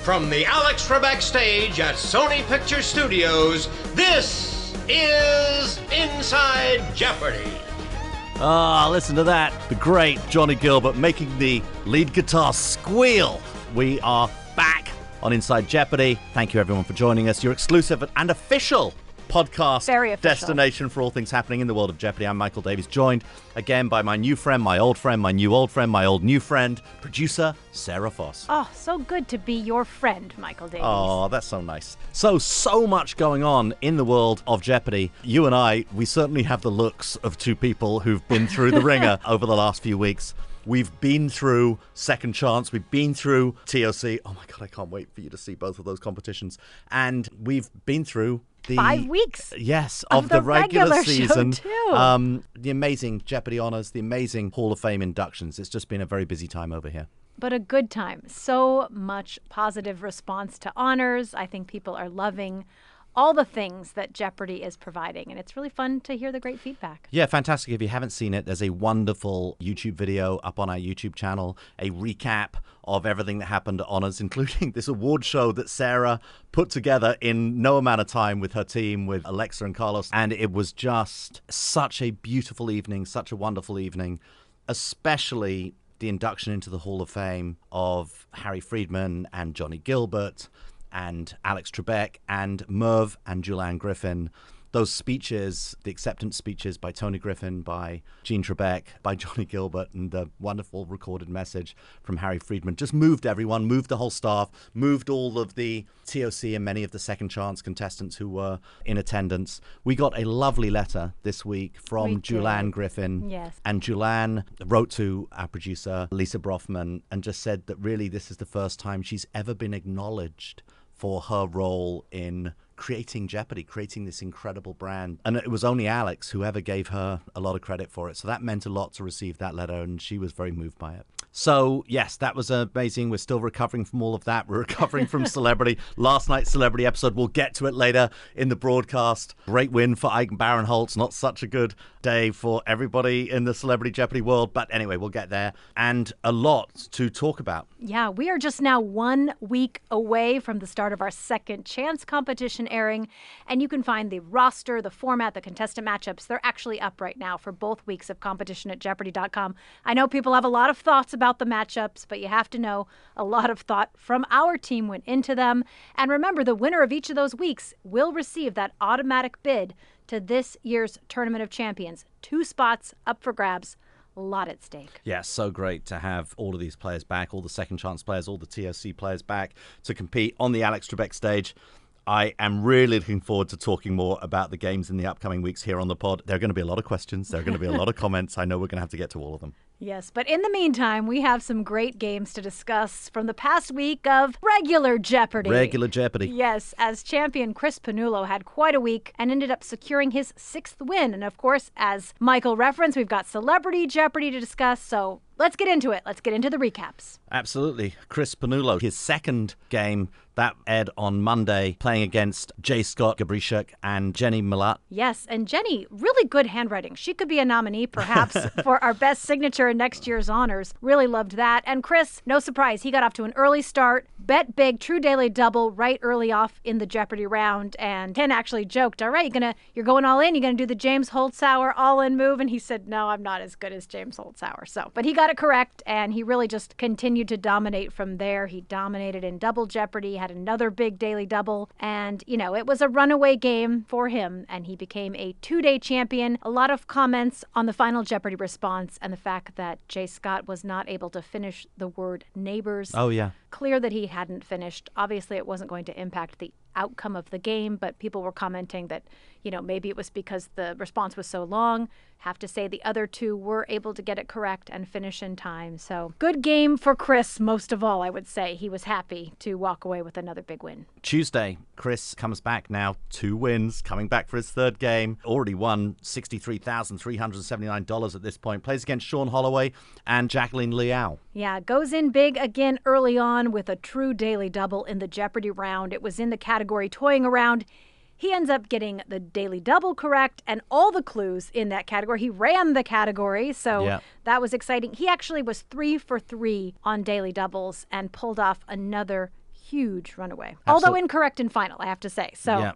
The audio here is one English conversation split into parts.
From the Alex Trebek stage at Sony Picture Studios, this is Inside Jeopardy! Ah, listen to that. The great Johnny Gilbert making the lead guitar squeal. We are back on Inside Jeopardy. Thank you, everyone, for joining us. Your exclusive and official podcast destination for all things happening in the world of Jeopardy. I'm Michael Davies, joined again by my new friend, my old friend, my new old friend, my old new friend, producer Sarah Foss. Oh, so good to be your friend, Michael Davies. Oh, that's so nice. So much going on in the world of Jeopardy. You and I, we certainly have the looks of two people who've been through the ringer over the last few weeks. We've been through Second Chance. We've been through TOC. Oh my God, I can't wait for you to see both of those competitions. And we've been through the 5 weeks. Yes, of the regular season. Show too. The amazing Jeopardy honors, the amazing Hall of Fame inductions. It's just been a very busy time over here. But a good time. So much positive response to honors. I think people are loving all the things that Jeopardy is providing, and it's really fun to hear the great feedback. Yeah, fantastic. If you haven't seen it, there's a wonderful YouTube video up on our YouTube channel, a recap of everything that happened at Honors, including this award show that Sarah put together in no amount of time with her team, with Alexa and Carlos, and it was just such a beautiful evening, such a wonderful evening, especially the induction into the Hall of Fame of Harry Friedman and Johnny Gilbert and Alex Trebek and Merv and Julianne Griffin. Those speeches, the acceptance speeches by Tony Griffin, by Gene Trebek, by Johnny Gilbert, and the wonderful recorded message from Harry Friedman just moved everyone, moved the whole staff, moved all of the TOC and many of the Second Chance contestants who were in attendance. We got a lovely letter this week from Julianne Griffin. Yes. And Julianne wrote to our producer, Lisa Brofman, and just said that really this is the first time she's ever been acknowledged for her role in creating Jeopardy, creating this incredible brand. And it was only Alex who ever gave her a lot of credit for it. So that meant a lot to receive that letter, and she was very moved by it. So, yes, that was amazing. We're still recovering from all of that. We're recovering from Celebrity. Last night's Celebrity episode, we'll get to it later in the broadcast. Great win for Ike Barinholtz. Not such a good day for everybody in the Celebrity Jeopardy world. But anyway, we'll get there. And a lot to talk about. Yeah, we are just now 1 week away from the start of our Second Chance competition airing. And you can find the roster, the format, the contestant matchups. They're actually up right now for both weeks of competition at Jeopardy.com. I know people have a lot of thoughts about the matchups, but you have to know a lot of thought from our team went into them. And remember, the winner of each of those weeks will receive that automatic bid to this year's Tournament of Champions. 2 spots up for grabs. A lot at stake. Yeah, so great to have all of these players back, all the Second Chance players, all the TOC players back to compete on the Alex Trebek stage. I am really looking forward to talking more about the games in the upcoming weeks here on the pod. There are going to be a lot of questions. There are going to be a lot of comments. I know we're going to have to get to all of them. Yes, but in the meantime, we have some great games to discuss from the past week of regular Jeopardy. Regular Jeopardy. Yes, as champion Chris Pannulo had quite a week and ended up securing his 6th win. And of course, as Michael referenced, we've got Celebrity Jeopardy to discuss, so let's get into it. Let's get into the recaps. Absolutely. Chris Pannulo, his second game, that aired on Monday, playing against J. Scott Gabrishak and Jenny Milat. Yes, and Jenny, really good handwriting. She could be a nominee, perhaps, for our best signature in next year's honors. Really loved that. And Chris, no surprise, he got off to an early start, bet big, true daily double right early off in the Jeopardy round. And Ken actually joked, all right, you're going all in, you're going to do the James Holzhauer all-in move. And he said, no, I'm not as good as James Holzhauer. So, but he got it correct, and he really just continued to dominate from there. He dominated in double Jeopardy, had another big daily double, and it was a runaway game for him, and he became a 2-day champion. A lot of comments on the final Jeopardy response and the fact that Jay Scott was not able to finish the word neighbors. Oh, yeah. Clear that he hadn't finished. Obviously, it wasn't going to impact the outcome of the game, but people were commenting that, maybe it was because the response was so long. Have to say the other 2 were able to get it correct and finish in time. So good game for Chris, most of all, I would say. He was happy to walk away with another big win. Tuesday, Chris comes back now, 2 wins, coming back for his 3rd game. Already won $63,379 at this point. Plays against Sean Holloway and Jacqueline Liao. Yeah, goes in big again early on with a true daily double in the Jeopardy round. It was in the category toying around. He ends up getting the daily double correct and all the clues in that category. He ran the category, so that was exciting. He actually was 3 for 3 on daily doubles and pulled off another huge runaway. Although incorrect in final, I have to say. So. Yeah.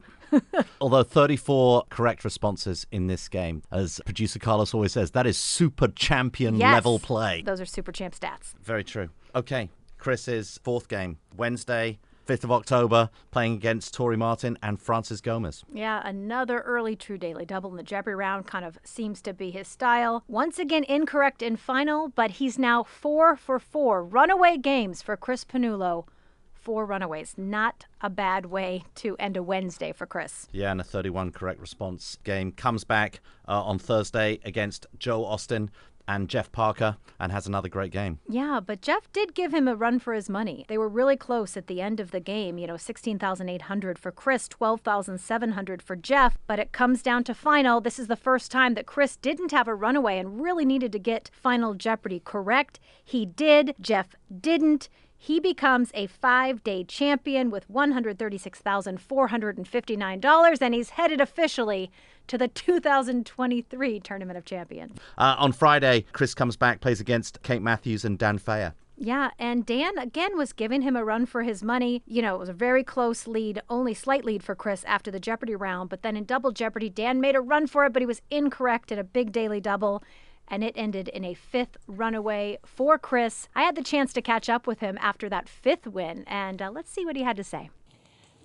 Although 34 correct responses in this game, as producer Carlos always says, that is super champion level play. Those are super champ stats. Very true. Okay, Chris's fourth game, Wednesday, 5th of October, playing against Tori Martin and Frances Gomez. Yeah, another early true daily double in the Jeopardy round kind of seems to be his style. Once again, incorrect in final, but he's now 4 for 4 runaway games for Chris Pannulo. 4 runaways. Not a bad way to end a Wednesday for Chris. Yeah, and a 31 correct response game. Comes back on Thursday against Joe Austin and Jeff Parker and has another great game. Yeah, but Jeff did give him a run for his money. They were really close at the end of the game, 16,800 for Chris, 12,700 for Jeff, but it comes down to final. This is the first time that Chris didn't have a runaway and really needed to get Final Jeopardy correct. He did, Jeff didn't. He becomes a 5-day champion with $136,459, and he's headed officially to the 2023 Tournament of Champions. On Friday, Chris comes back, plays against Kate Matthews and Dan Fayer. Yeah, and Dan, again, was giving him a run for his money. It was a very close lead, only slight lead for Chris after the Jeopardy round. But then in Double Jeopardy, Dan made a run for it, but he was incorrect at a big daily double. And it ended in a 5th runaway for Chris. I had the chance to catch up with him after that 5th win, and let's see what he had to say.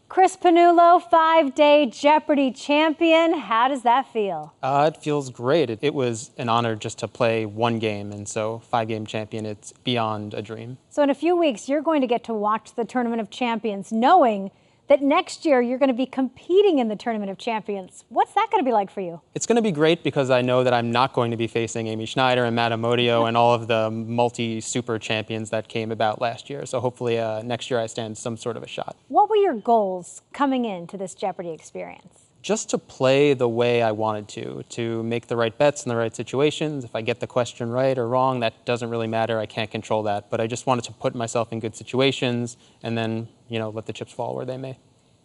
Chris Pannulo, 5-day Jeopardy champion. How does that feel? It feels great. It was an honor just to play one game, and so 5-game champion, it's beyond a dream. So in a few weeks, you're going to get to watch the Tournament of Champions, knowing that next year you're going to be competing in the Tournament of Champions. What's that going to be like for you? It's going to be great because I know that I'm not going to be facing Amy Schneider and Matt Amodio and all of the multi-super champions that came about last year. So hopefully next year I stand some sort of a shot. What were your goals coming into this Jeopardy experience? Just to play the way I wanted to make the right bets in the right situations. If I get the question right or wrong, that doesn't really matter. I can't control that. But I just wanted to put myself in good situations and then, let the chips fall where they may.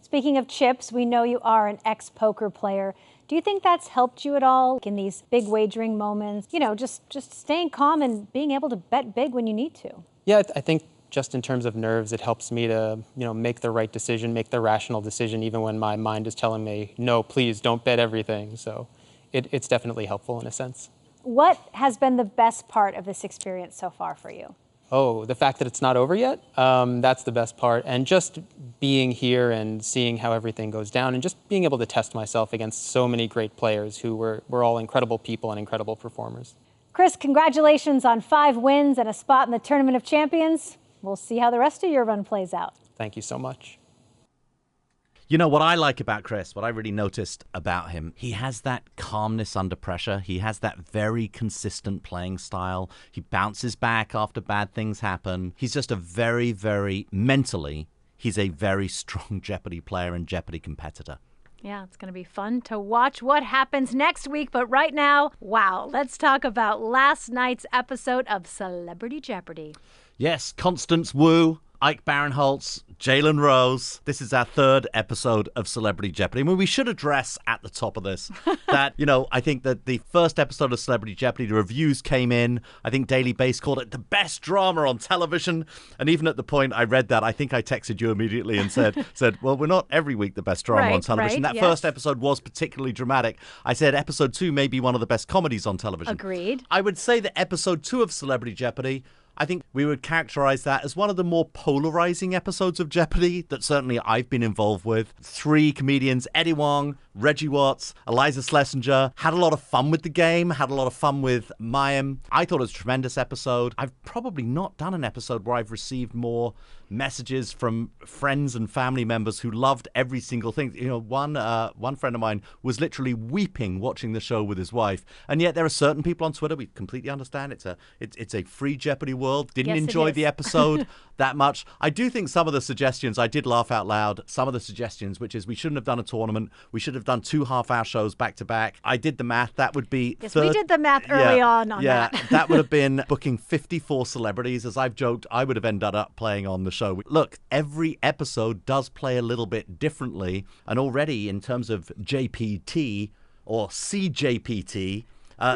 Speaking of chips, we know you are an ex-poker player. Do you think that's helped you at all in these big wagering moments? Just staying calm and being able to bet big when you need to. Yeah, I think just in terms of nerves, it helps me to, make the right decision, make the rational decision, even when my mind is telling me, no, please don't bet everything. So it's definitely helpful in a sense. What has been the best part of this experience so far for you? Oh, the fact that it's not over yet, that's the best part. And just being here and seeing how everything goes down and just being able to test myself against so many great players who were all incredible people and incredible performers. Chris, congratulations on 5 wins and a spot in the Tournament of Champions. We'll see how the rest of your run plays out. Thank you so much. What I like about Chris, what I really noticed about him, he has that calmness under pressure. He has that very consistent playing style. He bounces back after bad things happen. He's just a very, very mentally, he's a very strong Jeopardy player and Jeopardy competitor. Yeah, it's going to be fun to watch what happens next week. But right now, wow, let's talk about last night's episode of Celebrity Jeopardy. Yes, Constance Wu, Ike Barinholtz, Jalen Rose. This is our 3rd episode of Celebrity Jeopardy. I mean, we should address at the top of this that, I think that the first episode of Celebrity Jeopardy, the reviews came in. I think Daily Base called it the best drama on television. And even at the point I read that, I think I texted you immediately and said, well, we're not every week the best drama on television. That first episode was particularly dramatic. I said episode 2 may be one of the best comedies on television. Agreed. I would say that episode 2 of Celebrity Jeopardy, I think we would characterize that as one of the more polarizing episodes of Jeopardy that certainly I've been involved with. 3 comedians, Eddie Wong, Reggie Watts, Eliza Schlesinger, had a lot of fun with the game, had a lot of fun with Mayim. I thought it was a tremendous episode. I've probably not done an episode where I've received more messages from friends and family members who loved every single thing. One friend of mine was literally weeping watching the show with his wife. And yet there are certain people on Twitter, we completely understand it's a free Jeopardy world, didn't enjoy the episode that much. I do think some of the suggestions, I did laugh out loud, some of the suggestions, which is we shouldn't have done a tournament, we should have done 2 half-hour shows back to back. I did the math, that would be... Yes, we did the math early on that. Yeah, that would have been booking 54 celebrities. As I've joked, I would have ended up playing on the show. Look, every episode does play a little bit differently, and already in terms of JPT or CJPT,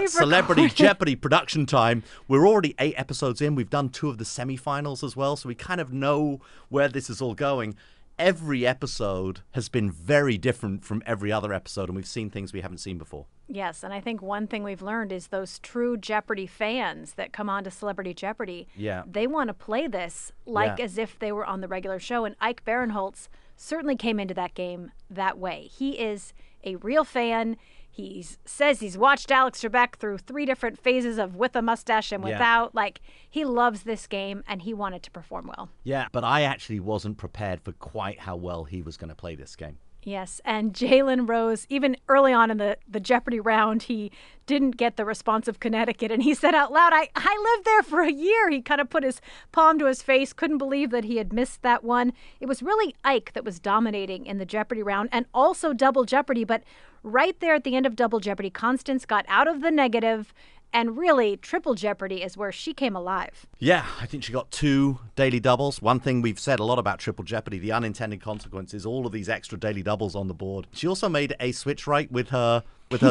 Celebrity recorded. Jeopardy production time. We're already 8 episodes in. We've done 2 of the semifinals as well, so we kind of know where this is all going. Every episode has been very different from every other episode, and we've seen things we haven't seen before. Yes, and I think one thing we've learned is those true Jeopardy fans that come on to Celebrity Jeopardy, Yeah. they want to play this like as if they were on the regular show. And Ike Barinholtz certainly came into that game that way. He is a real fan. He says he's watched Alex Trebek through 3 different phases of with a mustache and Yeah. without. Like, he loves this game, and he wanted to perform well. Yeah, but I actually wasn't prepared for quite how well he was going to play this game. Yes, and Jalen Rose, even early on in the Jeopardy round, he didn't get the response of Connecticut, and he said out loud, I lived there for a year. He kind of put his palm to his face, couldn't believe that he had missed that one. It was really Ike that was dominating in the Jeopardy round, and also Double Jeopardy, but right there at the end of Double Jeopardy, Constance got out of the negative, and really, Triple Jeopardy is where she came alive. Yeah, I think she got 2 daily doubles. One thing we've said a lot about Triple Jeopardy, the unintended consequences, all of these extra daily doubles on the board. She also made a switch right with her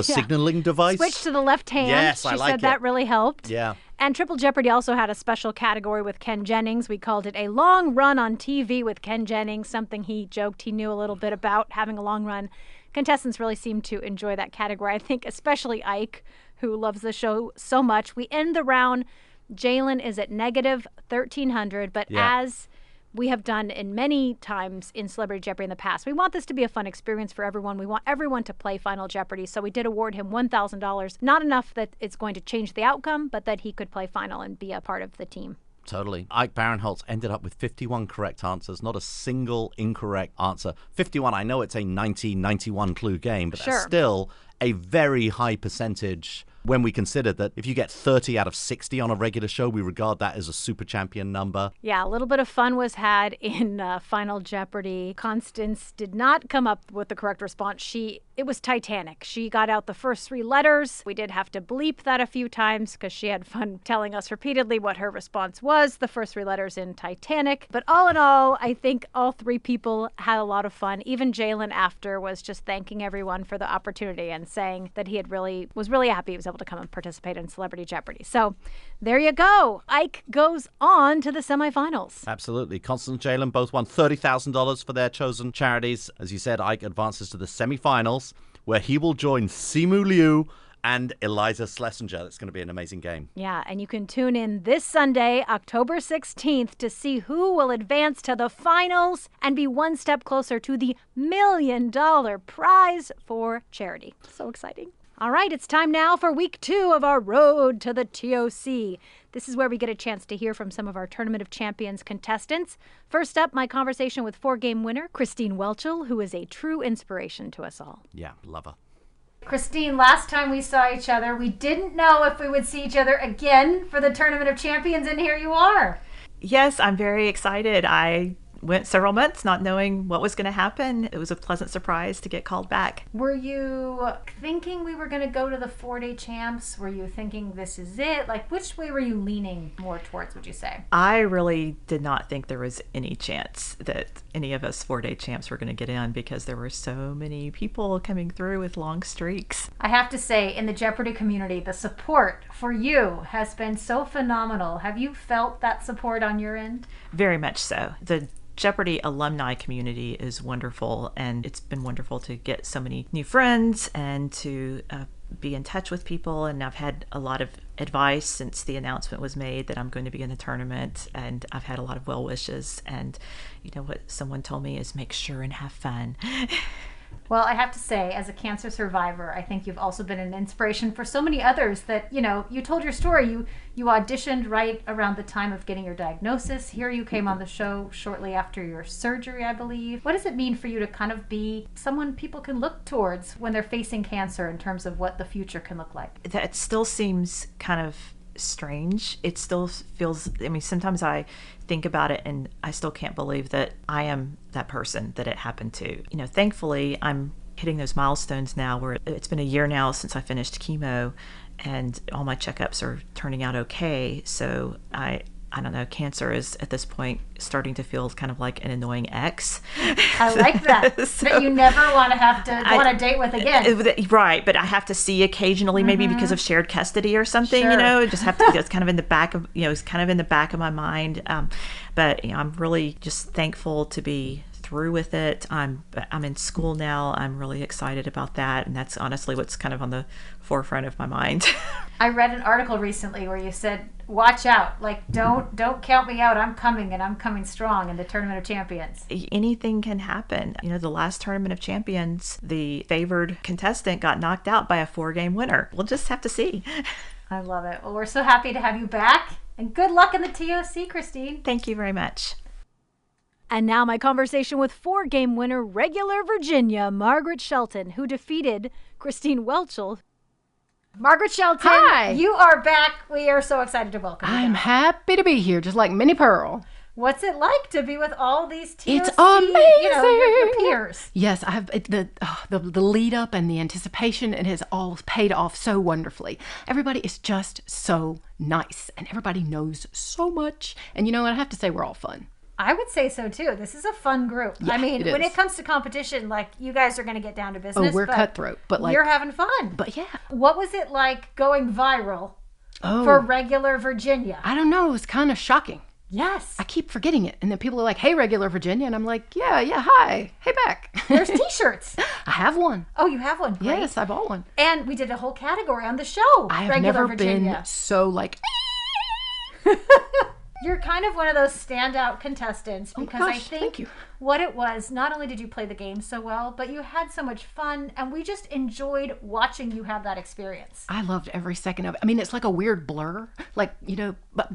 signaling device. Switch to the left hand. Yes, she I like said that it. really helped. Yeah. And Triple Jeopardy also had a special category with Ken Jennings. We called it a long run on TV with Ken Jennings, something he joked he knew a little bit about, having a long run. Contestants really seemed to enjoy that category. I think especially Ike, who loves the show so much. We end the round. Jalen is at negative 1,300, but as we have done in many times in Celebrity Jeopardy in the past, we want this to be a fun experience for everyone. We want everyone to play Final Jeopardy, so we did award him $1,000. Not enough that it's going to change the outcome, but that he could play Final and be a part of the team. Totally. Ike Barinholtz ended up with 51 correct answers, not a single incorrect answer. 51, I know it's a 91 clue game, but that's still a very high percentage when we consider that if you get 30 out of 60 on a regular show, we regard that as a super champion number. Yeah, a little bit of fun was had in Final Jeopardy. Constance did not come up with the correct response. It was Titanic. She got out the first 3 letters. We did have to bleep that a few times because she had fun telling us repeatedly what her response was, the first 3 letters in Titanic. But all in all, I think all 3 people had a lot of fun. Even Jalen after was just thanking everyone for the opportunity and saying that he was really happy he was able to come and participate in Celebrity Jeopardy. So there you go. Ike goes on to the semifinals. Absolutely. Constance and Jalen both won $30,000 for their chosen charities. As you said, Ike advances to the semifinals, where he will join Simu Liu and Eliza Schlesinger. That's going to be an amazing game. Yeah, and you can tune in this Sunday, October 16th, to see who will advance to the finals and be one step closer to the $1 million prize for charity. So exciting. All right, it's time now for week 2 of our road to the TOC. This is where we get a chance to hear from some of our Tournament of Champions contestants. First up, my conversation with 4-game winner Christine Welchel, who is a true inspiration to us all. Yeah, love her. Christine, last time we saw each other, we didn't know if we would see each other again for the Tournament of Champions, and here you are. Yes, I'm very excited. I went several months not knowing what was going to happen. It was a pleasant surprise to get called back. Were you thinking we were going to go to the 4-day champs? Were you thinking this is it? Like, which way were you leaning more towards, would you say? I really did not think there was any chance that any of us 4-day champs were going to get in because there were so many people coming through with long streaks. I have to say, in the Jeopardy community, the support for you has been so phenomenal. Have you felt that support on your end? Very much so. The Jeopardy alumni community is wonderful, and it's been wonderful to get so many new friends and to be in touch with people. And I've had a lot of advice since the announcement was made that I'm going to be in the tournament, and I've had a lot of well wishes. And you know what someone told me is make sure and have fun. Well, I have to say, as a cancer survivor, I think you've also been an inspiration for so many others that, you know, you told your story. You auditioned right around the time of getting your diagnosis. Here you came on the show shortly after your surgery, I believe. What does it mean for you to kind of be someone people can look towards when they're facing cancer in terms of what the future can look like? That still seems kind of strange. It still feels, I mean, sometimes I think about it and I still can't believe that I am that person that it happened to. You know, thankfully I'm hitting those milestones now where it's been a year now since I finished chemo and all my checkups are turning out okay. So I I don't know, cancer is at this point starting to feel kind of like an annoying ex. I like that. So- that you never want to have to go on a date with again. Right, but I have to see occasionally, maybe because of shared custody or something. Sure. You know, just have to. It's kind of in the back of it's kind of in the back of my mind. But I'm really just thankful to be through with it. I'm in school now. I'm really excited about that, and that's honestly what's kind of on the forefront of my mind. I read an article recently where you said, "Watch out! Like, don't count me out. I'm coming, and I'm coming strong in the Tournament of Champions." Anything can happen. The last Tournament of Champions, the favored contestant got knocked out by a 4-game winner. We'll just have to see. I love it. Well, we're so happy to have you back, and good luck in the TOC, Christine. Thank you very much. And now my conversation with 4-game winner, regular Virginia, Margaret Shelton, who defeated Christine Welchel. Margaret Shelton, Hi. you are back. We are so excited to welcome you. I'm back. happy to be here, just like Minnie Pearl. What's it like to be with all these TOC, It's your amazing. peers? Yes, I have the lead up and the anticipation. It has all paid off so wonderfully. Everybody is just so nice, and everybody knows so much. And I have to say, we're all fun. I would say so too. This is a fun group. Yeah, I mean, it when is. it comes to competition, like you guys are going to get down to business. Oh, we're but cutthroat, but like you're having fun. But yeah. What was it like going viral Oh, for regular Virginia? I don't know. It was kind of shocking. Yes. I keep forgetting it, and then people are like, "Hey, regular Virginia," and I'm like, "Yeah, hi, hey back." There's T-shirts. I have one. Oh, you have one. Great. Yes, I bought one. And we did a whole category on the show. I have regular never Virginia. been so like. You're kind of one of those standout contestants because I gosh, think thank you. what it was, not only did you play the game so well, but you had so much fun, and we just enjoyed watching you have that experience. I loved every second of it. I mean, it's like a weird blur. Like, but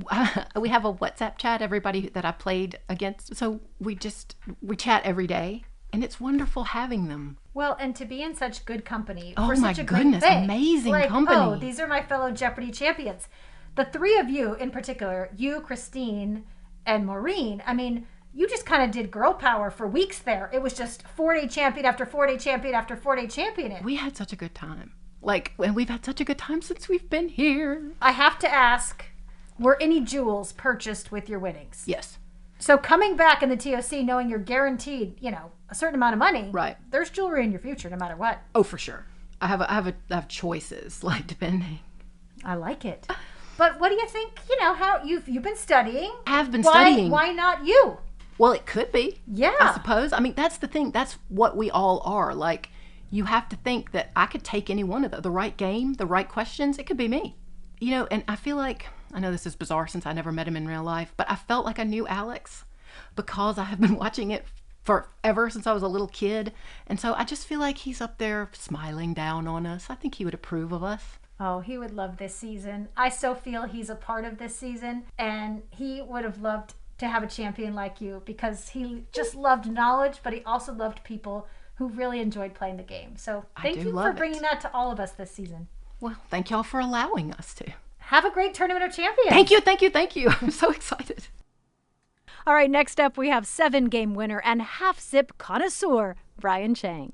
we have a WhatsApp chat, everybody that I played against. So we chat every day, and it's wonderful having them. Well, and to be in such good company Oh for my such a goodness, great thing. amazing like, company. Oh, these are my fellow Jeopardy champions. The three of you in particular, you, Christine, and Maureen, I mean, you just kind of did girl power for weeks there. It was just 4-day champion after 4-day champion after 4-day champion. We had such a good time. And we've had such a good time since we've been here. I have to ask, were any jewels purchased with your winnings? Yes. So coming back in the TOC, knowing you're guaranteed, a certain amount of money, Right. There's jewelry in your future no matter what. Oh, for sure. I have choices, like depending. I like it. But what do you think, how you've been studying? I have been studying. Why not you? Well, it could be. Yeah. I suppose. I mean, that's the thing. That's what we all are. Like, you have to think that I could take any one of the right game, the right questions. It could be me. And I feel like, I know this is bizarre since I never met him in real life, but I felt like I knew Alex because I have been watching it forever since I was a little kid. And so I just feel like he's up there smiling down on us. I think he would approve of us. Oh, he would love this season. I so feel he's a part of this season, and he would have loved to have a champion like you because he just loved knowledge, but he also loved people who really enjoyed playing the game. So thank do you for love bringing it. that to all of us this season. Well, thank y'all for allowing us to. Have a great Tournament of Champions. Thank you, thank you, thank you. I'm so excited. All right, next up we have 7-game winner and half-zip connoisseur, Brian Chang.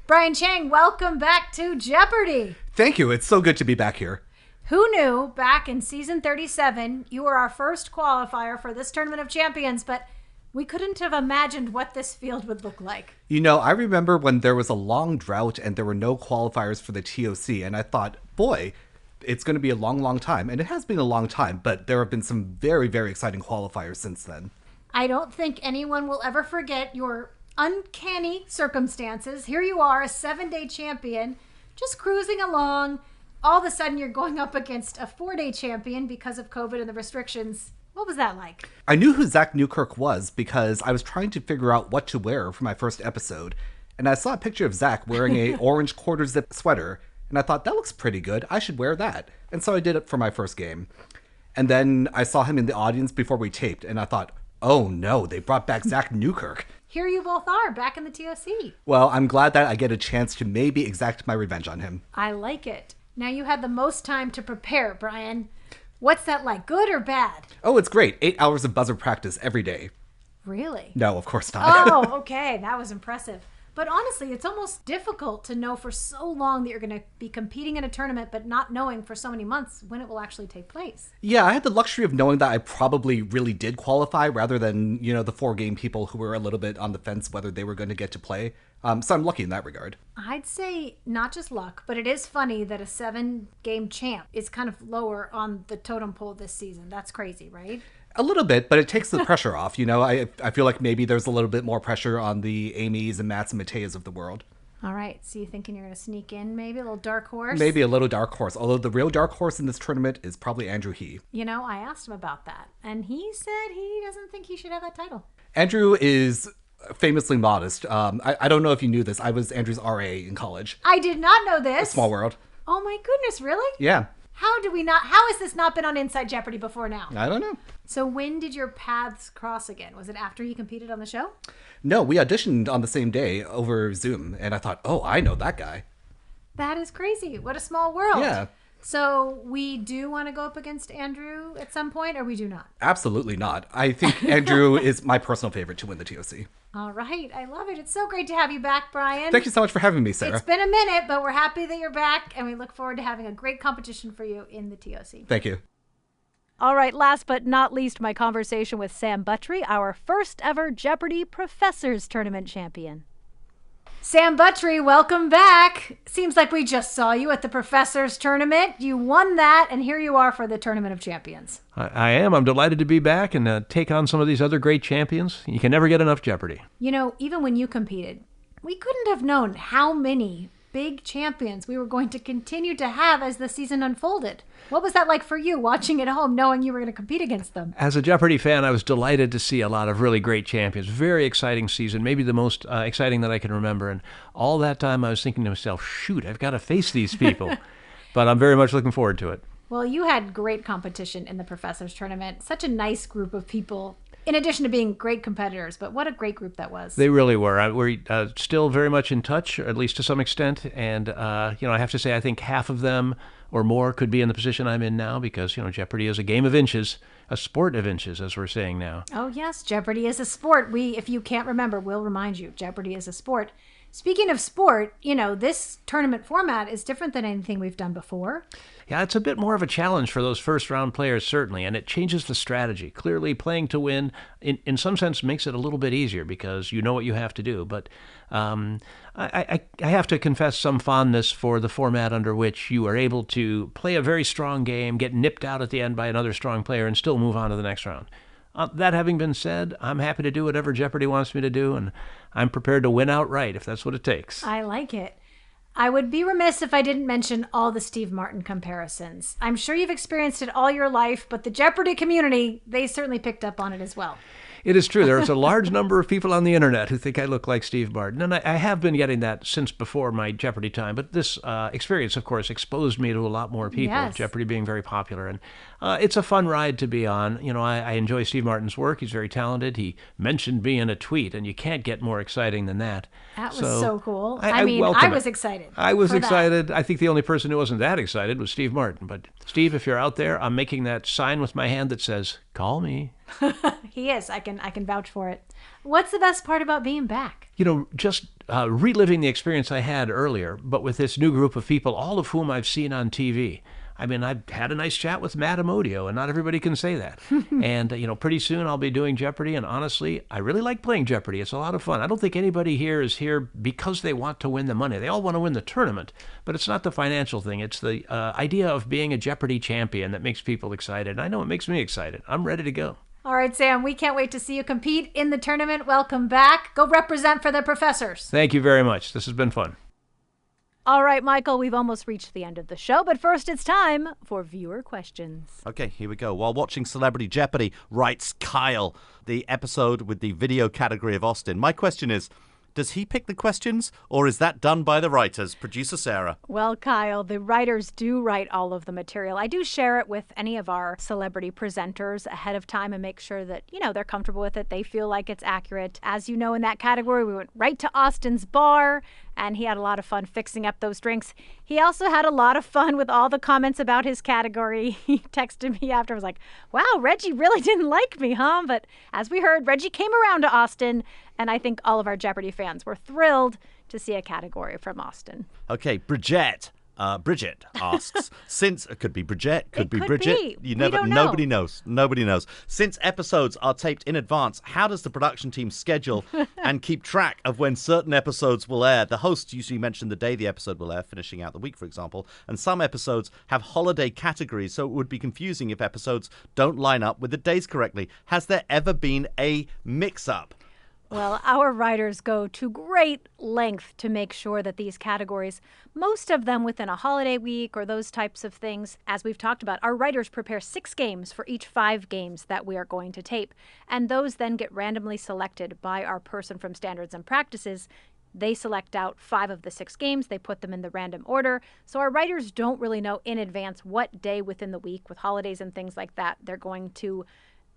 Brian Chang, welcome back to Jeopardy! Thank you. It's so good to be back here. Who knew back in season 37 you were our first qualifier for this Tournament of Champions, but we couldn't have imagined what this field would look like. I remember when there was a long drought and there were no qualifiers for the TOC, and I thought, boy, it's going to be a long, long time. And it has been a long time, but there have been some very, very exciting qualifiers since then. I don't think anyone will ever forget your uncanny circumstances. Here you are, a 7-day champion, just cruising along. All of a sudden, you're going up against a 4-day champion because of COVID and the restrictions. What was that like? I knew who Zach Newkirk was because I was trying to figure out what to wear for my first episode. And I saw a picture of Zach wearing a orange quarter-zip sweater. And I thought, that looks pretty good. I should wear that. And so I did it for my first game. And then I saw him in the audience before we taped. And I thought, oh no, they brought back Zach Newkirk. Here you both are, back in the TOC. Well, I'm glad that I get a chance to maybe exact my revenge on him. I like it. Now you had the most time to prepare, Brian. What's that like, good or bad? Oh, it's great. 8 hours of buzzer practice every day. Really? No, of course not. Oh, okay. That was impressive. But honestly, it's almost difficult to know for so long that you're going to be competing in a tournament, but not knowing for so many months when it will actually take place. Yeah, I had the luxury of knowing that I probably really did qualify rather than, the 4-game people who were a little bit on the fence whether they were going to get to play. So I'm lucky in that regard. I'd say not just luck, but it is funny that a 7-game champ is kind of lower on the totem pole this season. That's crazy, right? A little bit, but it takes the pressure off. I feel like maybe there's a little bit more pressure on the Amy's and Matts and Mateas of the world. All right. So you thinking you're going to sneak in maybe a little dark horse? Maybe a little dark horse. Although the real dark horse in this tournament is probably Andrew He. I asked him about that, and he said he doesn't think he should have that title. Andrew is famously modest. I don't know if you knew this. I was Andrew's RA in college. I did not know this. Small world. Oh my goodness, really? Yeah. How has this not been on Inside Jeopardy before now? I don't know. So when did your paths cross again? Was it after you competed on the show? No, we auditioned on the same day over Zoom, and I thought, oh, I know that guy. That is crazy. What a small world. Yeah. So we do want to go up against Andrew at some point, or we do not? Absolutely not. I think Andrew is my personal favorite to win the TOC. All right. I love it. It's so great to have you back, Brian. Thank you so much for having me, Sarah. It's been a minute, but we're happy that you're back, and we look forward to having a great competition for you in the TOC. Thank you. All right, last but not least, my conversation with Sam Buttrey, our first ever Jeopardy! Professors Tournament champion. Sam Buttrey, welcome back. Seems like we just saw you at the Professors Tournament. You won that, and here you are for the Tournament of Champions. I am. I'm delighted to be back and take on some of these other great champions. You can never get enough Jeopardy! Even when you competed, we couldn't have known how many big champions we were going to continue to have as the season unfolded. What was that like for you, watching at home, knowing you were going to compete against them? As a Jeopardy fan, I was delighted to see a lot of really great champions. Very exciting season, maybe the most exciting that I can remember. And all that time I was thinking to myself, shoot, I've got to face these people. But I'm very much looking forward to it. Well, you had great competition in the Professors Tournament. Such a nice group of people, in addition to being great competitors. But what a great group that was. They really were. We're still very much in touch, at least to some extent. And, I have to say, I think half of them or more could be in the position I'm in now because, Jeopardy is a game of inches, a sport of inches, as we're saying now. Oh, yes, Jeopardy is a sport. If you can't remember, we'll remind you, Jeopardy is a sport. Speaking of sport, this tournament format is different than anything we've done before. Yeah, it's a bit more of a challenge for those first-round players, certainly, and it changes the strategy. Clearly, playing to win, in some sense, makes it a little bit easier because you know what you have to do. But I have to confess some fondness for the format under which you are able to play a very strong game, get nipped out at the end by another strong player, and still move on to the next round. That having been said, I'm happy to do whatever Jeopardy wants me to do, and I'm prepared to win outright if that's what it takes. I like it. I would be remiss if I didn't mention all the Steve Martin comparisons. I'm sure you've experienced it all your life, but the Jeopardy community, they certainly picked up on it as well. It is true. There's a large number of people on the internet who think I look like Steve Martin, and I have been getting that since before my Jeopardy time. But this experience, of course, exposed me to a lot more people, yes. Jeopardy being very popular. And it's a fun ride to be on. I enjoy Steve Martin's work. He's very talented. He mentioned me in a tweet, and you can't get more exciting than that. That was so cool. I was excited. I was excited. I think the only person who wasn't that excited was Steve Martin. But Steve, if you're out there, I'm making that sign with my hand that says, call me. He is. I can vouch for it. What's the best part about being back? Just reliving the experience I had earlier, but with this new group of people, all of whom I've seen on TV. I mean, I've had a nice chat with Matt Amodio, and not everybody can say that. And, pretty soon I'll be doing Jeopardy, and honestly, I really like playing Jeopardy. It's a lot of fun. I don't think anybody here is here because they want to win the money. They all want to win the tournament, but it's not the financial thing. It's the idea of being a Jeopardy champion that makes people excited. And I know it makes me excited. I'm ready to go. All right, Sam, we can't wait to see you compete in the tournament. Welcome back. Go represent for the Professors. Thank you very much. This has been fun. All right, Michael, we've almost reached the end of the show, but first it's time for viewer questions. Okay, here we go. While watching Celebrity Jeopardy, writes Kyle, the episode with the video category of Austin. My question is, does he pick the questions, or is that done by the writers? Producer Sarah. Well, Kyle, the writers do write all of the material. I do share it with any of our celebrity presenters ahead of time and make sure that, they're comfortable with it. They feel like it's accurate. As you know, in that category, we went right to Austin's bar, and he had a lot of fun fixing up those drinks. He also had a lot of fun with all the comments about his category. He texted me after, was like, wow, Reggie really didn't like me, huh? But as we heard, Reggie came around to Austin, and I think all of our Jeopardy fans were thrilled to see a category from Austin. Okay, Bridget asks, since it could be Bridget, could be Bridget. We don't know. Nobody knows. Nobody knows. Since episodes are taped in advance, how does the production team schedule and keep track of when certain episodes will air? The hosts usually mention the day the episode will air, finishing out the week, for example, and some episodes have holiday categories, so it would be confusing if episodes don't line up with the days correctly. Has there ever been a mix-up? Well, our writers go to great length to make sure that these categories, most of them within a holiday week or those types of things, as we've talked about, our writers prepare 6 games for each 5 games that we are going to tape. And those then get randomly selected by our person from Standards and Practices. They select out 5 of the 6 games. They put them in the random order. So our writers don't really know in advance what day within the week, with holidays and things like that, they're going to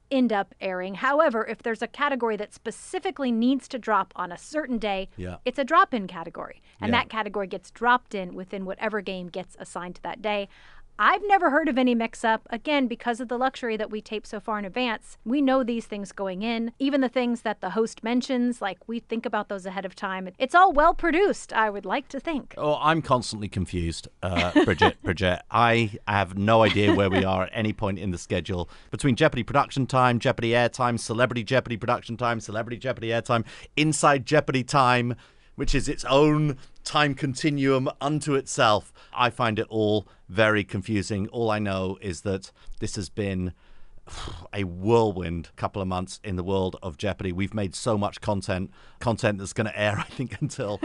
end up airing. However, if there's a category that specifically needs to drop on a certain day, it's a drop-in category. And that category gets dropped in within whatever game gets assigned to that day. I've never heard of any mix-up. Again, because of the luxury that we tape so far in advance, we know these things going in. Even the things that the host mentions, like we think about those ahead of time. It's all well-produced, I would like to think. Oh, I'm constantly confused, Bridget. I have no idea where we are at any point in the schedule. Between Jeopardy production time, Jeopardy airtime, Celebrity Jeopardy production time, Celebrity Jeopardy airtime, Inside Jeopardy time, which is its own time continuum unto itself. I find it all very confusing. All I know is that this has been a whirlwind couple of months in the world of Jeopardy. We've made so much content that's going to air, I think, until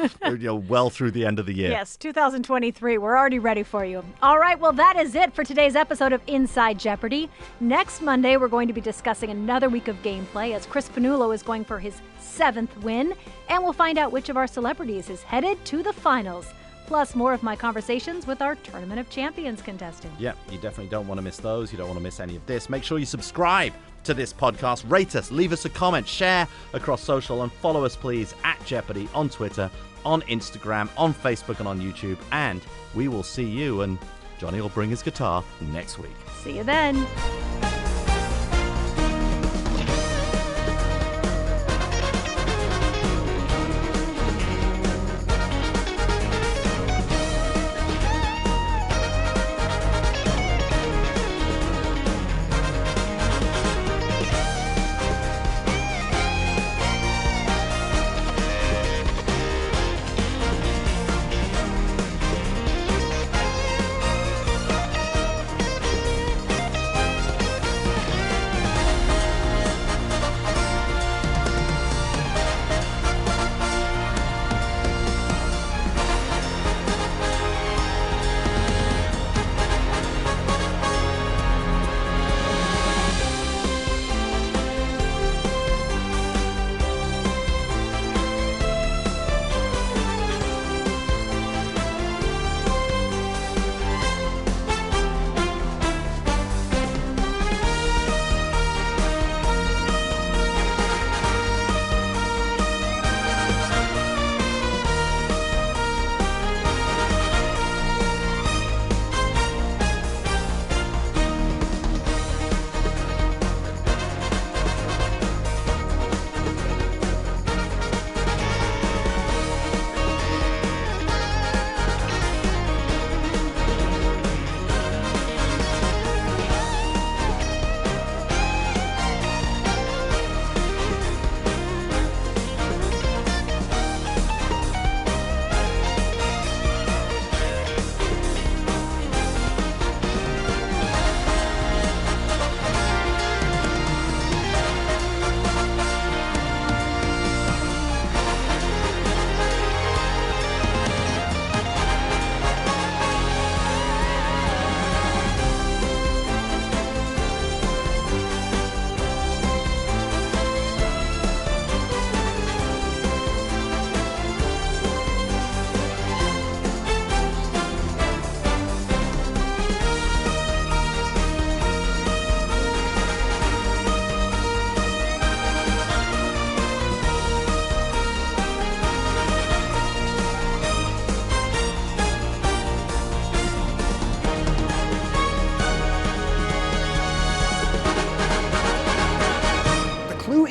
well through the end of the year. Yes, 2023. We're already ready for you. All right, well, that is it for today's episode of Inside Jeopardy. Next Monday, we're going to be discussing another week of gameplay as Chris Pannulo is going for his 7th win, and we'll find out which of our celebrities is headed to the finals. Plus, more of my conversations with our Tournament of Champions contestants. Yeah, you definitely don't want to miss those. You don't want to miss any of this. Make sure you subscribe to this podcast, rate us, leave us a comment, share across social, and follow us, please, at Jeopardy on Twitter, on Instagram, on Facebook, and on YouTube. And we will see you, and Johnny will bring his guitar next week. See you then.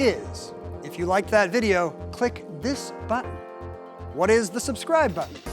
is, if you liked that video, click this button. What is the subscribe button?